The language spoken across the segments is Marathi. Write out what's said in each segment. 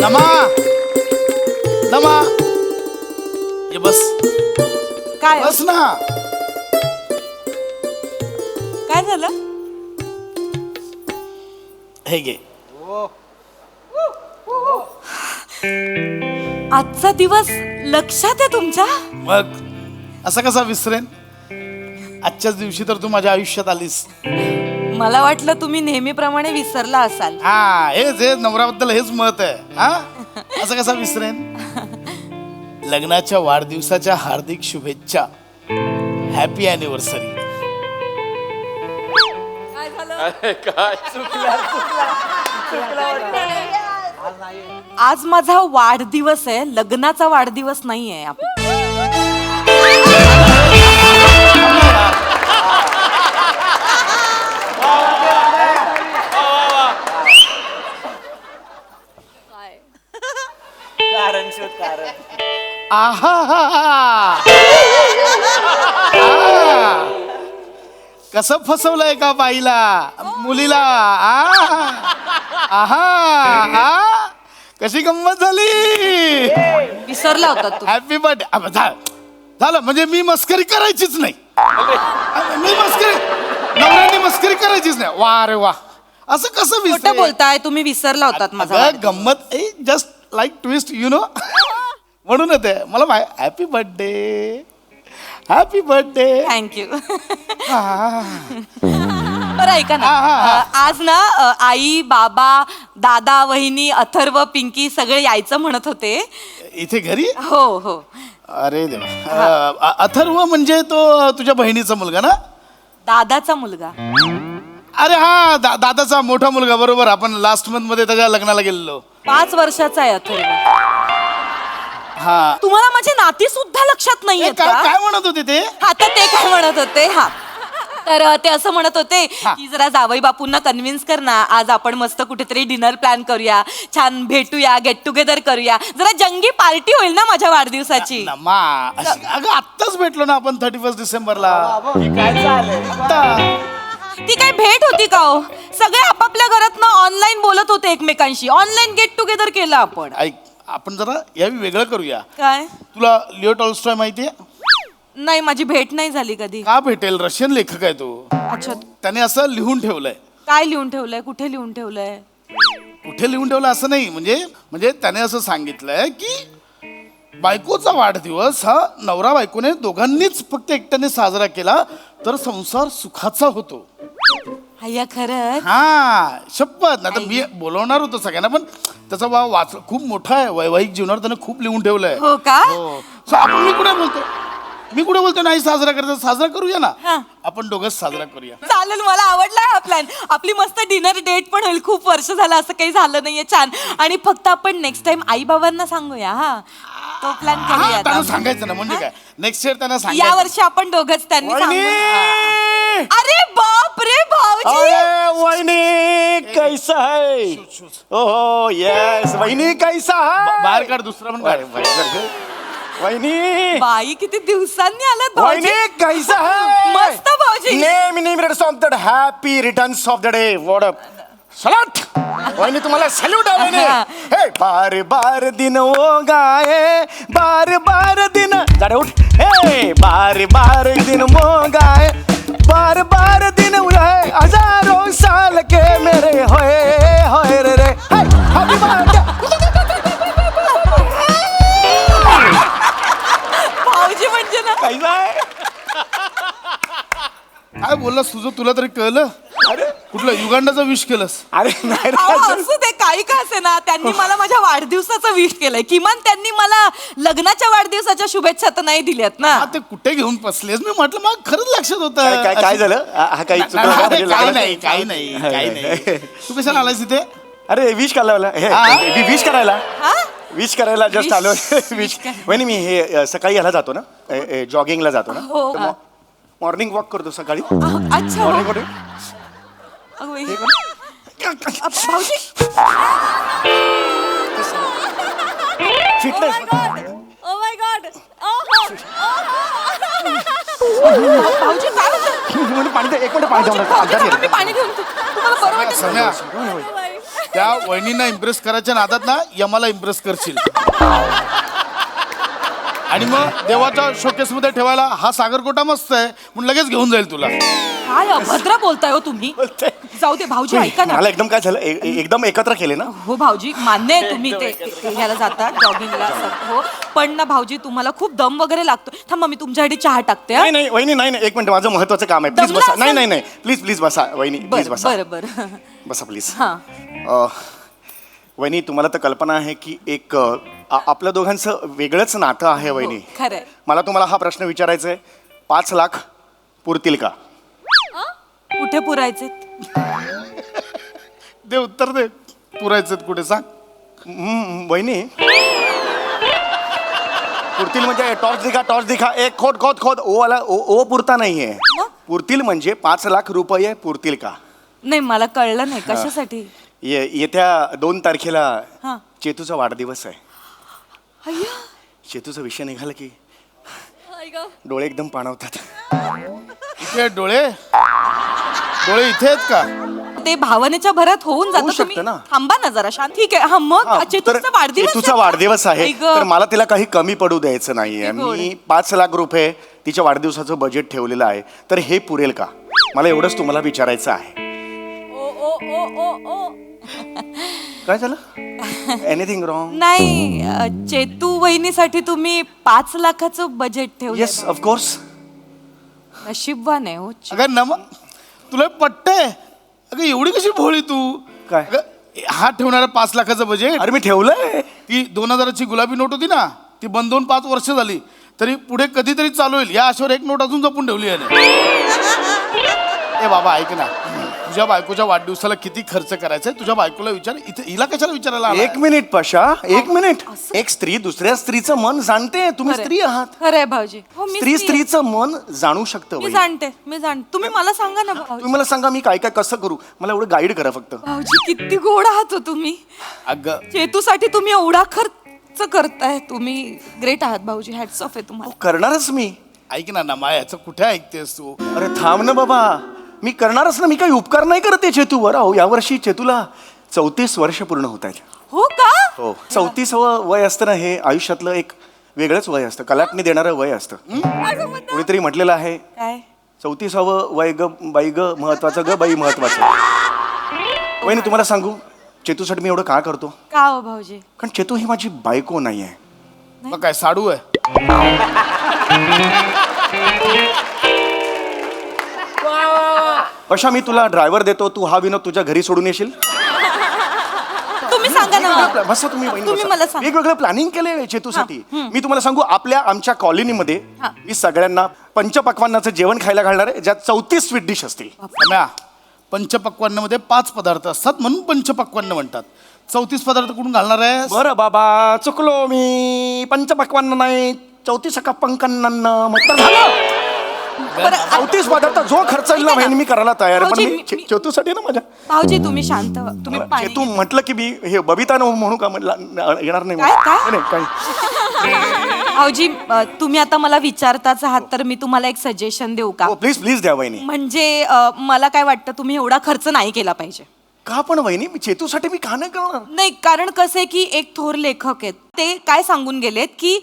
नमा नमा ये बस काय बस ना. काय झालं? हे घे. आजचा दिवस लक्षात आहे तुमच्या? मग असं कसा विसरेन. आजच्याच दिवशी तर तू माझ्या आयुष्यात आलीस. मला वाटलं तुम्ही नेहमीप्रमाणे विसरला असाल. हा हेच नवऱ्याबद्दल हेच मत आहे. हा असं कसा विसरेन. लग्नाच्या वाढदिवसाच्या हार्दिक शुभेच्छा. Happy anniversary. काय झालं? आज माझा वाढदिवस आहे, लग्नाचा वाढदिवस नाही आहे. आहा कसं फसवलंय का बाईला मुलीला. आहा कशी गंमत झाली. विसरला होता तू. Happy birthday. झालं म्हणजे मी मस्करी करायचीच नाही. मी मस्करी नवऱ्याने मस्करी करायचीच नाही. वा रे वा. असं कसं खोटं विसर बोलताय तुम्ही. विसरला होतात माझा गंमत just like twist you know. म्हणून ते मला happy birthday happy birthday. Thank you. बरं ऐका ना, आज ना आई बाबा दादा वहिनी अथर्व पिंकी सगळे यायचं म्हणत होते इथे घरी. हो हो. अरे देवा. अथर्व म्हणजे तो तुझ्या बहिणीचा मुलगा ना. दादाचा मुलगा. अरे हा दादाचा मोठा मुलगा. बरोबर. आपण लास्ट मंथ मध्ये त्याच्या लग्नाला गेलेलो. 5 वर्षाचा आहे अथर्व. हा तुम्हाला माझे नाती सुद्धा लक्षात नाहीये काय काय म्हणत होते ते. आता ते काय म्हणत होते. हा तर ते असं म्हणत होते की जरा जावई बापूंना कन्व्हिन्स कर ना, आज आपण मस्त कुठेतरी डिनर प्लॅन करूया, छान भेटूया, गेट टुगेदर करूया, जरा जंगी पार्टी होईल ना माझ्या वाढदिवसाची. अगं आत्ताच भेटलो ना आपण 31 डिसेंबरला. ती काय भेट होती का हो. सगळे आपापल्या घरात ना ऑनलाईन बोलत होते एकमेकांशी. ऑनलाईन गेट टुगेदर केलं आपण. ऐक आपण जरा यावी वेगळं करूया. काय? तुला लिओ टॉल्स्टॉय माहितीये. नाही माझी भेट नाही झाली कधी. का भेटेल. रशियन लेखक आहे तो. अच्छा. त्याने असं लिहून ठेवलंय. काय लिहून ठेवलंय. कुठे लिहून ठेवलंय. कुठे लिहून ठेवलं असं नाही. म्हणजे त्याने असं सांगितलंय की बायकोचा वाढदिवस हा नवरा बायकोने दोघांनीच फक्त एकट्याने साजरा केला तर संसार सुखाचा होतो. अय्या खरंच. हा शपथ. नाही तर मी बोलवणार होतो सगळ्यांना पण त्याचा वाच खूप मोठा आहे. वैवाहिक जीवनावर त्याने खूप लिहून ठेवलंय. हो का. आपण मी कुठे बोलतो नाही साजरा करायचा. साजरा करूया ना. आपण दोघंच साजरा करूया. चालेल. मला आवडला हा प्लॅन. आपली मस्त डिनर डेट पण होईल. खूप वर्ष झालं असं काही झालं नाहीये. छान. आणि फक्त आपण नेक्स्ट टाइम आई बाबांना सांगूया. हा तो प्लॅन करूया. त्यांना सांगायचं ना. म्हणजे काय नेक्स्ट इयर त्यांना सांगायचं. या वर्षी आपण दोघंच त्यांनी अरे बाप रे भाऊजी. अरे वहिनी कैसा है. ओहो यस वहिनी कैसा है. बाहेर काढ दुसरा पण काढ. वहिनी बाई किती दिवसांनी आलात भाऊजी. वहिनी कैसा है. मस्त भाऊजी. Name of the happy returns of the day. What salad. वहिनी तुम्हाला सॅल्यूट आहे वहिनी. हे बार बार दिन वो गाए बार बार दिन. जाडे उठ. हे बार बार दिन वो गाए बार बार दिन उलाए हजारों साल के मेरे होए होए रे रे. Happy birthday. भाऊजी म्हणजे ना कैसा है. काय बोललास तुझं तुला तरी कळलं. अरे कुठलं युगांडाचं विश केलंस. अरे नाही अहो, असू दे काही का असे ना. त्यांनी मला माझ्या वाढदिवसाचं विश केलंय. किमान त्यांनी मला लग्नाच्या वाढदिवसाच्या शुभेच्छा तर नाही दिल्यात ना. ते कुठे घेऊन बसलेस. मी म्हटलं मग खरंच लक्षात होत. काय काय झालं. हा काही काही नाही. तू कशाला आलायस इथे. अरे विश करायला. हे विश करायला. विश करायला जस्ट आलो. विश वहिनी मी हे सकाळी ह्याला जातो ना जॉगिंगला जातो ना. हो. मॉर्निंग वॉक करतो सकाळी. अच्छा. Morning walk. भाऊजी फिटनेस. Oh my God. भाऊजी काय होतं. पाणी एक मिनिट पाणी पाणी घेऊन तुम्हाला बरं वाटतं. त्या वहिनींना इम्प्रेस करायच्या नादात ना यमाला इम्प्रेस करशील. आणि मग देवाच्या शोकेस मध्ये ठेवायला हा सागरकोटा मस्त आहे म्हणून लगेच घेऊन जाईल तुला. काय अभद्र बोलताय हो तुम्ही. जाऊ दे भाऊजी, ऐका ना. मला एकदम काय झालं एकदम एकत्र केले ना. हो भाऊजी, मान्य आहे तुम्ही ते ह्याला जाता जॉगिंगला. हो पण ना भाऊजी, तुम्हाला खूप दम वगैरे लागतो. थांबा, मी तुमच्यासाठी चहा टाकते. हा? नाही नाही वहिनी, नाही नाही, एक मिनिट, माझं महत्वाचं काम आहे. प्लीज दमला बसा. असाल? नाही नाही नाही, प्लीज प्लीज बसा वहिनी, प्लीज बसा. बरं बरं. बसा प्लीज. हा. वहिनी, तुम्हाला तर कल्पना आहे की एक आपल्या दोघांचं वेगळंच नातं आहे वहिनी. खरंय. मला तुम्हाला हा प्रश्न विचारायचा आहे, 5 लाख पुरतील का? कुठे पुरायचे? दे उत्तर दे. पुरायचं कुठे सांग. वहिनी, पुरतील म्हणजे टॉर्च दिखा एक खोद खोद खोद ओ वाला ओ पुरता नाहीये. पुरतील म्हणजे 5 लाख रुपये पुरतील का? नाही, मला कळलं नाही कशासाठी. येत्या 2 तारखेला हा. चेतूचा वाढदिवस आहे. अय्या. चेतूचा विषय निघाला की डोळे एकदम पाणवतात. इथे डोळे इथे आहेत का? ते भावनेच्या भरात होऊन होऊ जातं. शकतं तुम्ही ना. थांबा ना जरा शांत. ठीक आहे. हा मग हा, तर चेतूचा वाढदिवस चेतूचा आहे. वाढदिवस आहे आई गं. तर मला तिला काही कमी पडू द्यायचं नाहीये. किती गोड. मी 5 लाख रुपये तिच्या वाढदिवसाचं बजेट ठेवलेलं आहे, तर हे पुरेल का? मला एवढंच तुम्हाला विचारायचं आहे. काय झालं? Anything wrong? नाही, चेतू वहिनीसाठी तुम्ही 5 लाखाचं बजेट ठेवलं. Yes of course. नशीबवान आहे हो. अगं तुला पट्टे. अगं एवढी कशी भोळी तू. काय? अगं, हा ठेवणारा 5 लाखाचं बजेट. अरे मी ठेवलंय. ती 2000ची गुलाबी नोट होती ना, ती बंद होऊन 5 वर्ष झाली, तरी पुढे कधीतरी चालू होईल या आशेवर एक नोट अजून जपून ठेवली आहे. ए बाबा ऐक ना, तुझ्या बायकोच्या वाढदिवसाला किती खर्च करायचा तुझ्या बायकोला विचार. इथे हिला कशाला विचारायला आलाय? 1 मिनिट पशा, 1 मिनिट. एक स्त्री दुसऱ्या स्त्रीचं मन जाणते. तुम्ही स्त्री आहात. खरंय भाऊजी. हो, मी स्त्री स्त्री आहे. स्त्रीचं मन जाणू शकतं. मी वहिनी. जाणते. तुम्ही मला सांगा ना भाऊजी. तुम्ही मला सांगा मी काय काय कसं करू. मला एवढं गाईड करा फक्त. भाऊजी किती गोड आहात हो तुम्ही. अगं चेतूसाठी तुम्ही एवढा खर्च करताय. तुम्ही ग्रेट आहात भाऊजी. हॅट्स ऑफ आहे तुम्हाला. करणारच मी. ऐक ना नमा, याचं कुठे ऐकतेस तू. अरे थांब ना बाबा, मी करणारच ना. मी काही उपकार नाही करत आहे चेतूवर. अहो यावर्षी चेतूला 34 वर्ष पूर्ण होत आहेत. हो का? हो, 34वं वय असतं ना, हे आयुष्यातलं एक वेगळंच वय असतं. कलाटणी देणारं वय असतं. कोणीतरी म्हटलेलं आहे, काय? 34वं वय ग बाई ग महत्वाचं, ग बाई महत्वाचं. वहिनी तुम्हाला सांगू, चेतूसाठी मी एवढं का करतो? का हो भाऊजी? कारण चेतू ही माझी बायको नाही आहे. मग काय साडू आहे? अशा मी तुला ड्रायव्हर देतो, तू हा विनोद तुझ्या घरी सोडून येशील. तुम्ही सांगा ना. बसा तुम्ही वहिनी, तुम्ही बसा. मला सांगा. वेगवेगळं प्लॅनिंग केलंय चेतूसाठी. मी तुम्हाला सांगू, आमच्या कॉलनीमध्ये हा. मी सगळ्यांना पंचपक्वान्नाचं जेवण खायला घालणार आहे, ज्यात 34 स्वीट डिश असतील. सम्या, पंचपक्वान्नमध्ये 5 पदार्थ असतात म्हणून पंचपक्वान्न म्हणतात. 34 पदार्थ कुठून घालणार आहे? बरं बाबा, चुकलो मी. पंचपक्वान्न नाही, 34 पंकन्न मग तर झालं. 34 पदार्थ जो खर्च येईल ना बहिणी मी करायला तयार आहे. पण भाऊजी, मी चेतूसाठी ना माझ्या भाऊजी तुम्ही शांत व्हा. तुम्ही पाणी चेतू म्हटलं की मी हे बबिता म्हणू का येणार नाही. काय? नाही काय. भाऊजी, तुम्ही आता मला विचारताच आहात तर मी तुम्हाला एक सजेशन देऊ का? हो प्लीज प्लीज द्या वहिनी. म्हणजे मला काय वाटतं, तुम्ही एवढा खर्च नाही केला पाहिजे. का पण वहिनी, मी चेतूसाठी मी का नाही करणार? नाही, कारण कसं आहे की एक थोर लेखक आहेत, ते काय सांगून गेलेत की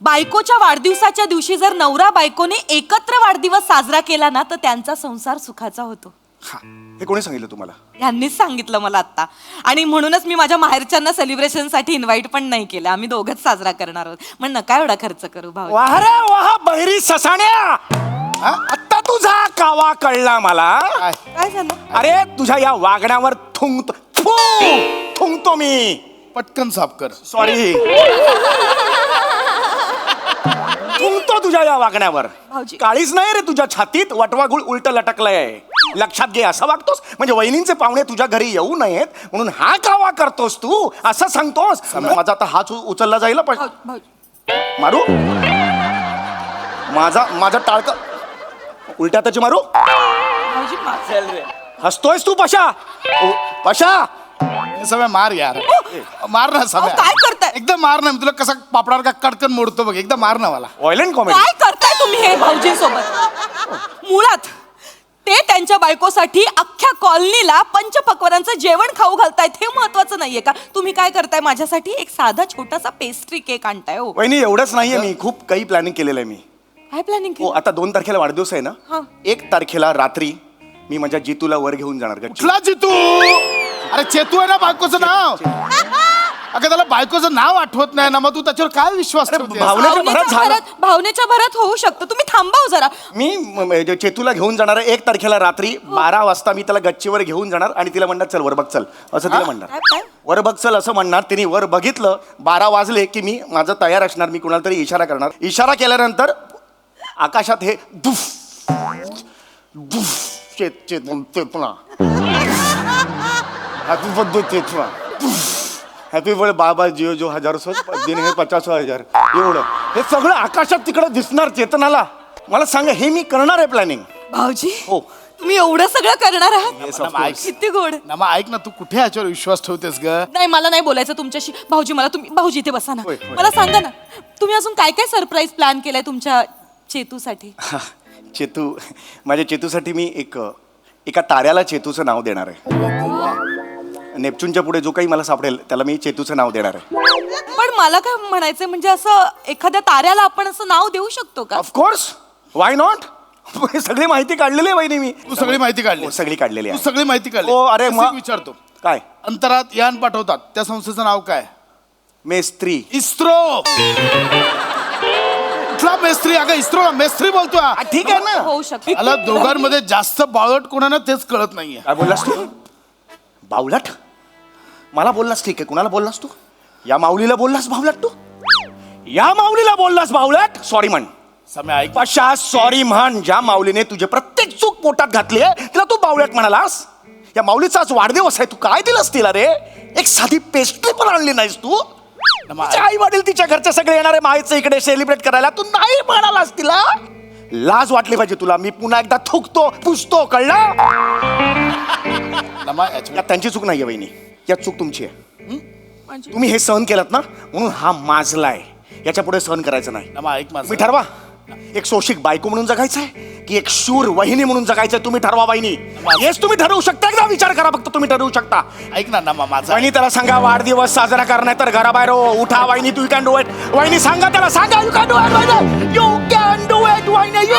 बायकोच्या वाढदिवसाच्या दिवशी जर नवरा बायकोने एकत्र वाढदिवस साजरा केला ना, तर त्यांचा संसार सुखाचा होतो. हा, हे कोणी सांगितलं तुम्हाला? यांनीच सांगितलं मला आता. आणि म्हणूनच मी माझ्या माहेरच्यांना सेलिब्रेशनसाठी इन्व्हाइट पण नाही केलं. आम्ही दोघंच साजरा करणार आहोत. मग नका एवढा खर्च करू भाऊ. वाह रे वाह बहिरी ससाण्या, आता तुझा कावा कळला मला. काय झालं? अरे तुझ्या या वागण्यावर थुंकतो मी. पटकन साफ कर. सॉरी. थुंकतो तुझ्या या वागण्यावर. भाऊजी. काळीच नाही रे तुझ्या छातीत, वटवा गुळ उलट लटकलंय. लक्षात घे. असं वागतोस म्हणजे वहिनींचे पाहुणे तुझ्या घरी येऊ नयेत म्हणून हा कावा करतोस तू, असं सांगतोस. माझा आता हात उचलला जाईल पण मारू. माझा टाळक उलट्या त्याची मारू. हसतोयस तू पशा? पशा सगळं मार यार. मार ना सगळ्या. काय करताय? एकदम मार ना. मी तुला कसा पापडावर का कटकन मोडतो बघ. एकदम मार ना मला. Violent comedy. काय करताय तुम्ही हे भाऊजी सोबत? मुळात ते त्यांच्या बायकोसाठी अख्ख्या कॉलनीला पंचपक्वानांचं जेवण खाऊ घालतायत हे महत्वाचं नाहीये का? तुम्ही काय करताय माझ्यासाठी? एक साधा छोटासा पेस्ट्री केक आणताय. हो वहिनी एवढंच नाहीये, मी खूप काही प्लॅनिंग केलेलं आहे मी. काय प्लॅनिंग हो, आता 2 तारखेला वाढदिवस आहे हा. ना, 1 तारखेला रात्री मी माझ्या जितूला वर घेऊन जाणार गच्ची. कुठला जितू? अरे चेतू आहे ना बायकोचं नाव. अगं त्याला बायकोचं नाव आठवत नाही ना, मग तू त्याच्यावर काय विश्वास ठेवतेस? भावनेच्या भरात झालं. भावनेच्या भरात होऊ शकतं. तुम्ही थांबा हो जरा. मी चेतूला घेऊन जाणार आहे 1 तारखेला रात्री 12 वाजता. मी त्याला गच्चीवर घेऊन जाणार आणि तिला म्हणणार चल वर बघ चल, असं तिला म्हणणार. काय? वर बघ चल असं म्हणणार. तिने वर बघितलं, 12 वाजले की मी माझं तयार असणार. मी कुणाला तरी इशारा करणार. इशारा केल्यानंतर आकाशात हे दुफ दुफ चेतना हॅपी बर्थडे चेतना, हॅपी बर्थडे बाबा जिओ जो 1000 दिन हे 50,000 एवढं हे सगळं आकाशात तिकडे दिसणार चेतनाला. मला सांगा हे मी करणार आहे प्लॅनिंग. भाऊजी हो. तुम्ही एवढं सगळं करणार आहात? Yes, of course. किती गोड. नमा ऐक ना, तू कुठे याच्यावर विश्वास ठेवतेस ग? नाही मला नाही बोलायचं तुमच्याशी. भाऊजी मला तुम्ही भाऊजी इथे बसा ना. होय, होय. मला सांगा ना तुम्ही अजून काय काय सरप्राईज प्लॅन केलाय तुमच्या चेतूसाठी? चेतू, माझ्या चेतूसाठी मी एका ताऱ्याला चेतूचं नाव देणार आहे. नेपच्यूनच्या पुढे जो काही मला सापडेल त्याला मी चेतूचं नाव देणार आहे. पण मला काय म्हणायचंय म्हणजे असं एखाद्या ताऱ्याला आपण असं नाव देऊ शकतो का? Of course, why not. सगळी माहिती काढलेली आहे वहिनी मी. तू सगळी माहिती काढली. हो, सगळी काढलेली तू आहे. सगळी माहिती काढली. हो, अरे असं मग- एक विचारतो, काय? अंतरात यान पाठवतात त्या संस्थेचं नाव काय? मेस्त्री. इस्रो. कुठला मेस्त्री? अगं इस्रो मेस्त्री बोलतोय. ठीक आहे ना. होऊ शकतो. मला दोघांमध्ये जास्त बावळट कोणाला तेच कळत नाहीये. काय बोललास तू? बावलट? मला बोललास ठीक आहे. कुणाला बोललास तू? या माऊलीला बोललास बावलट तू? या माऊलीला बोललास बावलट? सॉरी म्हण. समय ऐक. पशा सॉरी म्हण. ज्या माऊलीने तुझे प्रत्येक चूक पोटात घातली आहे तिला तू बावलट म्हणालास. या माऊलीचा आज वाढदिवस आहे, तू काय दिलंस तिला रे? एक साधी पेस्ट्री पण आणली नाहीस तू. आई वडील तिच्या घरचे सगळे येणारे मायचं इकडे सेलिब्रेट करायला, तू नाही म्हणालास तिला. लाज वाटली पाहिजे तुला. मी पुन्हा एकदा थुकतो पुसतो, कळलं? नमा याच्यावर- यात त्यांची चूक नाहीये वहिनी, यात चूक तुमची आहे. म्हणजे तुम्ही हे सहन केलं ना म्हणून हा माजलाय. याच्या पुढे सहन करायचं नाही. नमा ऐक माझं. तुम्ही ठरवा, एक शोषिक बायको म्हणून जगायचंय की एक शूर वहिनी म्हणून जगायचंय. तुम्ही ठरवा वहिनी. येस तुम्ही ठरवू शकता. एकदा विचार करा फक्त, तुम्ही ठरवू शकता. ऐक ना नमा माझा. वहिनी त्याला सांगा वाढदिवस साजरा कर, नाही तर घराबाहेर हो. उठा वहिनी, तू कॅन डू इट. वहिनी सांगा त्याला, सांगा यू कॅन डू इट वहिनी, यू कॅन डू इट वहिनी, यू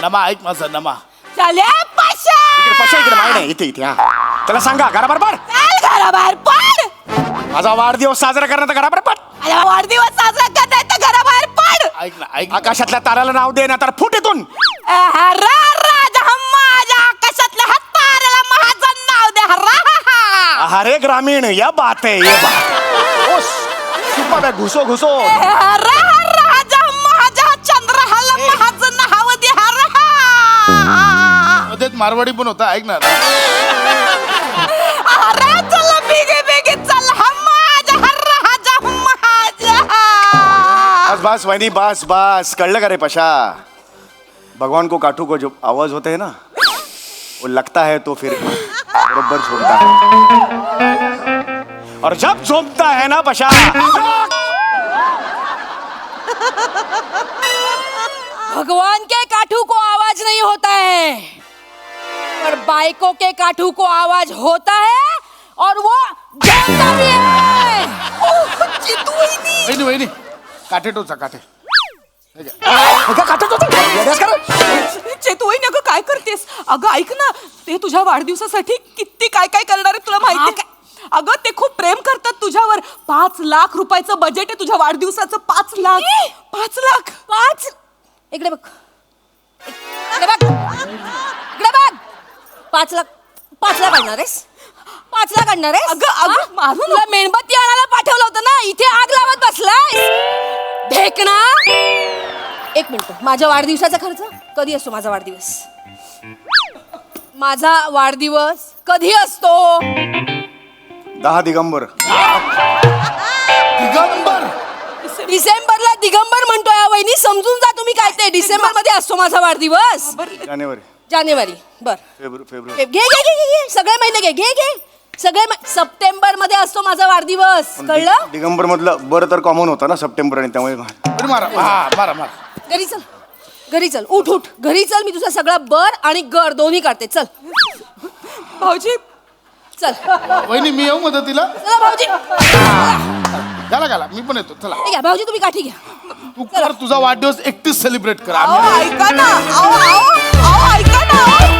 नमा ऐक माझं. नमा झाल्या पाशा. पशा इकडे माय नाही, इथे इथे. हा त्याला सांगा घराबाहेर पड. चल घराबाहेर पड. माझा वाढदिवस साजरा करण्यात घराबाहेर पड. माझा वाढदिवस साजरा करताय तर घराबाहेर पड. ऐक ना ऐक. आकाशातल्या ताऱ्याला नाव दे ना तर फुट इथून. राजा माझ्या आकाशातल्या हाताला माझं नाव दे. हर्रा. अरे ग्रामीण या बात है, ये बात. ओस, सुपर आहे, घुसो घुसो. राजा माझ्या चंद्रहाला माझं नाव दे. हर्रा. मध्येच मारवाडी पण होता. ऐक ना. अरे चल बेगे बेगे चल. माझ्या राजा माझ्या. बस बस वहिनी, बस बस. कळलं का रे पशा? भगवान को काटू को जो आवाज होते है ना, वो लगता है तो फिर बरोबर छोड़ता है. और जब झोंपता है ना पशा, भगवान के काठू को आवाज नहीं होता है, पर बाइकों के काठू को आवाज होता है और वो जानता भी है. वहिनी वहिनी काठे टोचा काठे. चेतू वहिनी, अगं काय करतेस? अगं ऐक ना, ते तुझ्या वाढदिवसासाठी किती काय काय करणार आहे तुला माहिती का? अगं ते खूप प्रेम करतात तुझ्यावर. 5 लाख रुपयाचं बजेट आहे तुझ्या वाढदिवसाचं. 5 लाख. 5 लाख. 5. इकडे बघ, इकडे बघ, इकडे बघ. 5 लाख. 5 लाख आणणार आहेस? 5 लाख आणणार आहेस? अगं मारू तुला मेणबत्ती आणायला पाठवलं होतं ना, इथे आग लावत बसलाय ढेकणा. 1 मिनिट. माझ्या वाढदिवसाचा खर्च कधी असतो? माझा वाढदिवस कधी असतो? 10 दिगंबर. दिगंबर. डिसेंबरला दिगंबर म्हणतोय हा वहिनी, समजून जा तुम्ही काय ते. डिसेंबर मध्ये असतो माझा वाढदिवस. जानेवारी. बर. फेब्रुवारी. घे घे घे घे सगळे महिने घे घे घे सगळे. सप्टेंबर मध्ये असतो माझा वाढदिवस, कळलं? दिगंबर मधलं बरं तर कॉमन होता ना सप्टेंबर, आणि त्यामुळे बरं, मारा. हा मारा मारा. घरी चल. घरी चल, उठ उठ घरी चल. मी तुझा सगळा बर आणि गर दोन्ही काढते. चल भाऊजी चल. वहिनी मी येऊ मदतीला. चला भाऊजी. घाला घाला मी पण येतो चला. ठीक आहे भाऊजी, तुम्ही काठी घ्या. तू कर तुझा वाढदिवस एकटीच सेलिब्रेट कर. अहो ऐका ना, अहो ऐका ना.